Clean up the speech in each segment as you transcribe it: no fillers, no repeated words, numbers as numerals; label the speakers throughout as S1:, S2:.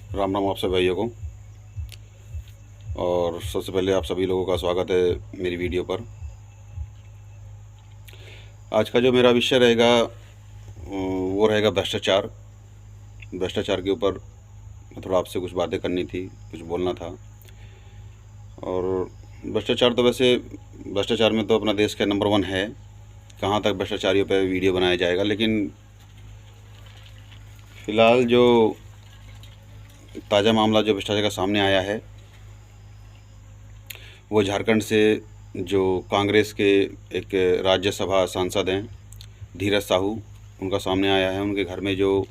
S1: राम राम आप सभी भाइयों को। और सबसे पहले आप सभी लोगों का स्वागत है मेरी वीडियो पर। आज का जो मेरा विषय रहेगा वो रहेगा भ्रष्टाचार। भ्रष्टाचार के ऊपर थोड़ा आपसे कुछ बातें करनी थी, कुछ बोलना था। और भ्रष्टाचार तो वैसे भ्रष्टाचार में तो अपना देश का नंबर 1 है। कहाँ तक भ्रष्टाचारियों पर वीडियो बनाया जाएगा, लेकिन फ़िलहाल जो ताज़ा मामला जो भ्रष्टाचार का सामने आया है वो झारखंड से जो कांग्रेस के एक राज्यसभा सांसद हैं धीरज साहू, उनका सामने आया है। उनके घर में जो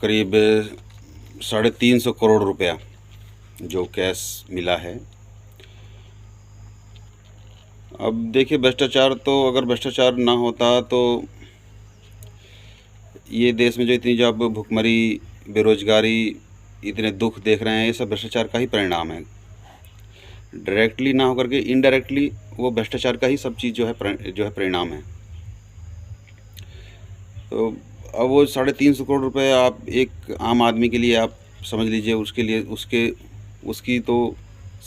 S1: करीब 350 करोड़ रुपया जो कैश मिला है। अब देखिए, भ्रष्टाचार तो अगर भ्रष्टाचार ना होता तो ये देश में जो इतनी जो अब भुखमरी, बेरोजगारी, इतने दुख देख रहे हैं, ये सब भ्रष्टाचार का ही परिणाम है। डायरेक्टली ना होकर के इनडायरेक्टली वो भ्रष्टाचार का ही सब चीज़ जो है परिणाम है। तो अब वो 350 करोड़ रुपए आप एक आम आदमी के लिए आप समझ लीजिए, उसके लिए उसकी तो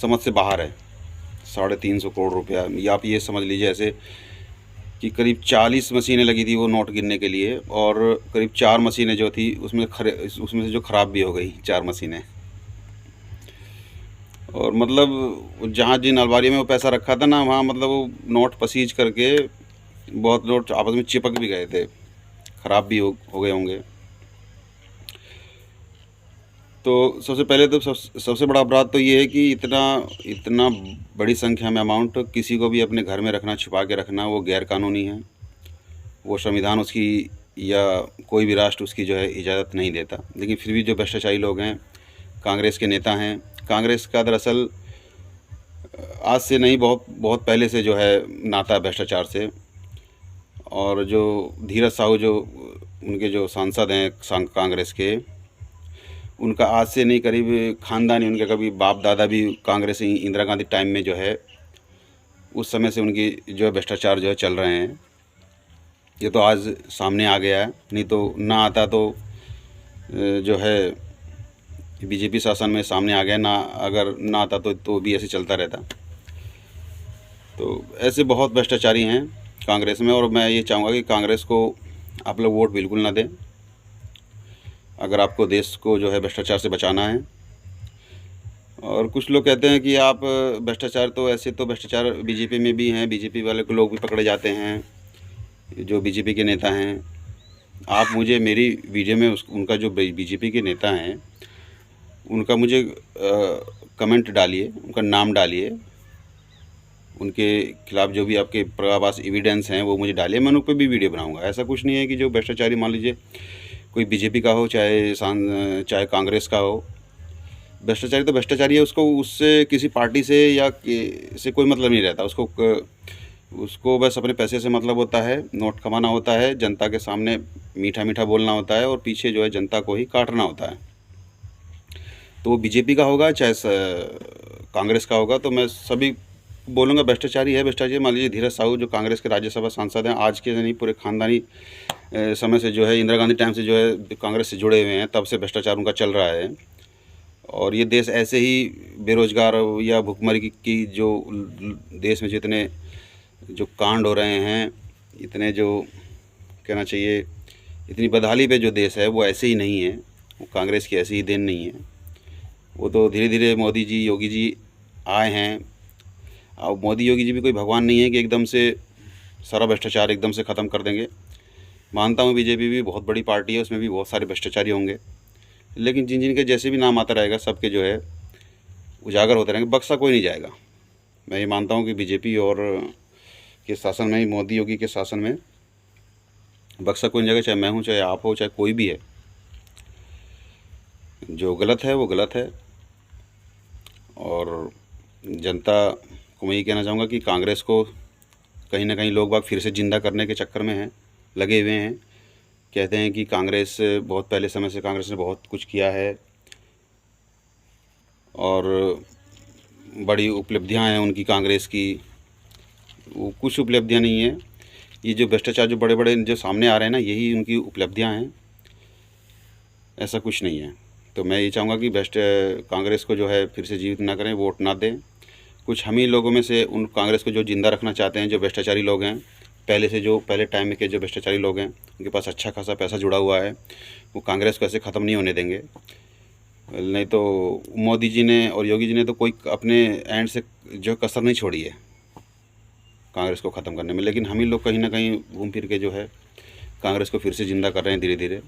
S1: समझ से बाहर है। 350 करोड़ रुपया, या आप ये समझ लीजिए ऐसे कि करीब 40 मशीनें लगी थी वो नोट गिनने के लिए, और करीब 4 मशीनें जो थी उसमें से जो ख़राब भी हो गई 4 मशीनें। और मतलब जहाँ जिन अलमारी में वो पैसा रखा था ना, वहाँ मतलब वो नोट पसीज करके बहुत नोट आपस में चिपक भी गए थे, ख़राब भी हो गए होंगे। तो सबसे पहले तो सबसे बड़ा अपराध तो ये है कि इतना इतना बड़ी संख्या में अमाउंट किसी को भी अपने घर में रखना, छुपा के रखना, वो गैर कानूनी है। वो संविधान उसकी या कोई भी राष्ट्र उसकी जो है इजाज़त नहीं देता। लेकिन फिर भी जो भ्रष्टाचारी लोग हैं, कांग्रेस के नेता हैं, कांग्रेस का दरअसल आज से नहीं, बहुत बहुत पहले से जो है नाता है भ्रष्टाचार से। और जो धीरज साहू जो उनके जो सांसद हैं कांग्रेस के, उनका आज से नहीं, करीब ख़ानदानी, उनके कभी बाप दादा भी कांग्रेस, इंदिरा गांधी टाइम में जो है उस समय से उनकी जो है भ्रष्टाचार जो है चल रहे हैं। ये तो आज सामने आ गया है, नहीं तो ना आता तो जो है बीजेपी शासन में सामने आ गया, ना अगर ना आता तो भी ऐसे चलता रहता। तो ऐसे बहुत भ्रष्टाचारी हैं कांग्रेस में, और मैं ये चाहूँगा कि कांग्रेस को आप लोग वोट बिल्कुल ना दें अगर आपको देश को जो है भ्रष्टाचार से बचाना है। और कुछ लोग कहते हैं कि आप भ्रष्टाचार, तो ऐसे तो भ्रष्टाचार बीजेपी में भी हैं, बीजेपी वाले को लोग भी पकड़े जाते हैं जो बीजेपी के नेता हैं। आप मुझे मेरी वीडियो में उनका जो बीजेपी के नेता हैं उनका मुझे कमेंट डालिए, उनका नाम डालिए, उनके खिलाफ़ जो भी आपके पास एविडेंस हैं वो मुझे डालिए, मैं उन पर भी वीडियो बनाऊंगा। ऐसा कुछ नहीं है कि जो भ्रष्टाचारी, मान लीजिए कोई बीजेपी का हो चाहे कांग्रेस का हो, भ्रष्टाचारी तो भ्रष्टाचारी है। उसको उससे किसी पार्टी से या से कोई मतलब नहीं रहता। उसको बस अपने पैसे से मतलब होता है, नोट कमाना होता है, जनता के सामने मीठा मीठा बोलना होता है, और पीछे जो है जनता को ही काटना होता है। तो वो बीजेपी का होगा चाहे कांग्रेस का होगा, तो मैं सभी बोलूँगा भ्रष्टाचारी है, भ्रष्टाचारी। मान लीजिए धीरज साहू जो कांग्रेस के राज्यसभा सांसद हैं, आज के नहीं पूरे खानदानी समय से जो है, इंदिरा गांधी टाइम से जो है कांग्रेस से जुड़े हुए हैं, तब से भ्रष्टाचार उनका चल रहा है। और ये देश ऐसे ही बेरोजगार या भुखमरी की जो देश में जितने जो कांड हो रहे हैं, इतने जो कहना चाहिए इतनी बदहाली पे जो देश है, वो ऐसे ही नहीं है, वो कांग्रेस की ऐसी ही देन नहीं है। वो तो धीरे धीरे मोदी जी, योगी जी आए हैं। अब मोदी योगी जी भी कोई भगवान नहीं है कि एकदम से सारा भ्रष्टाचार एकदम से ख़त्म कर देंगे। मानता हूँ बीजेपी भी बहुत बड़ी पार्टी है, उसमें भी बहुत सारे भ्रष्टाचारी होंगे, लेकिन जिन जिनके जैसे भी नाम आता रहेगा सबके जो है उजागर होते रहेंगे, बख्शा कोई नहीं जाएगा। मैं ये मानता हूँ कि बीजेपी और के शासन में ही, मोदी योगी के शासन में बख्शा कोई नहीं जाएगा, चाहे मैं हूँ, चाहे आप हो, चाहे कोई भी है। जो गलत है वो गलत है। और जनता को मैं ये कहना चाहूँगा कि कांग्रेस को कहीं ना कहीं लोग बाग फिर से ज़िंदा करने के चक्कर में हैं, लगे हुए हैं। कहते हैं कि कांग्रेस बहुत पहले समय से कांग्रेस ने बहुत कुछ किया है और बड़ी उपलब्धियां हैं उनकी कांग्रेस की। वो कुछ उपलब्धियां नहीं है, ये जो भ्रष्टाचार जो बड़े बड़े जो सामने आ रहे हैं ना, यही उनकी उपलब्धियां हैं। ऐसा कुछ नहीं है। तो मैं ये चाहूँगा कि बेस्ट कांग्रेस को जो है फिर से जीवित ना करें, वोट ना दें। कुछ हम ही लोगों में से उन कांग्रेस को जो ज़िंदा रखना चाहते हैं, जो भ्रष्टाचारी लोग हैं, पहले टाइम में के जो भ्रष्टाचारी लोग हैं, उनके पास अच्छा खासा पैसा जुड़ा हुआ है, वो कांग्रेस को ऐसे ख़त्म नहीं होने देंगे। नहीं तो मोदी जी ने और योगी जी ने तो कोई अपने एंड से जो कसर नहीं छोड़ी है कांग्रेस को ख़त्म करने में, लेकिन हम ही लोग कहीं ना कहीं घूम फिर के जो है कांग्रेस को फिर से ज़िंदा कर रहे हैं धीरे धीरे।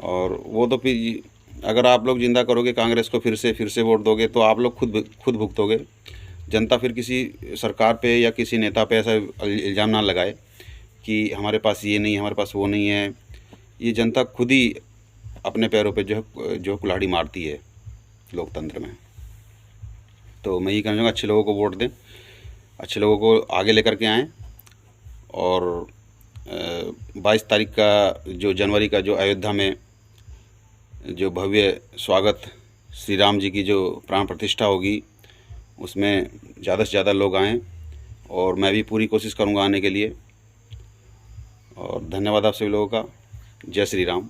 S1: और वो तो फिर अगर आप लोग ज़िंदा करोगे कांग्रेस को, फिर से वोट दोगे, तो आप लोग खुद भुगतोगे। जनता फिर किसी सरकार पे या किसी नेता पे ऐसा इल्ज़ाम ना लगाए कि हमारे पास ये नहीं है, हमारे पास वो नहीं है। ये जनता खुद ही अपने पैरों पे जो कुल्हाड़ी मारती है लोकतंत्र में। तो मैं ये कहना चाहूँगा, अच्छे लोगों को वोट दें, अच्छे लोगों को आगे लेकर के आएँ। और 22 तारीख का जो जनवरी का जो अयोध्या में जो भव्य स्वागत श्री राम जी की जो प्राण प्रतिष्ठा होगी, उसमें ज़्यादा से ज़्यादा लोग आएँ। और मैं भी पूरी कोशिश करूँगा आने के लिए। और धन्यवाद आप सभी लोगों का। जय श्री राम।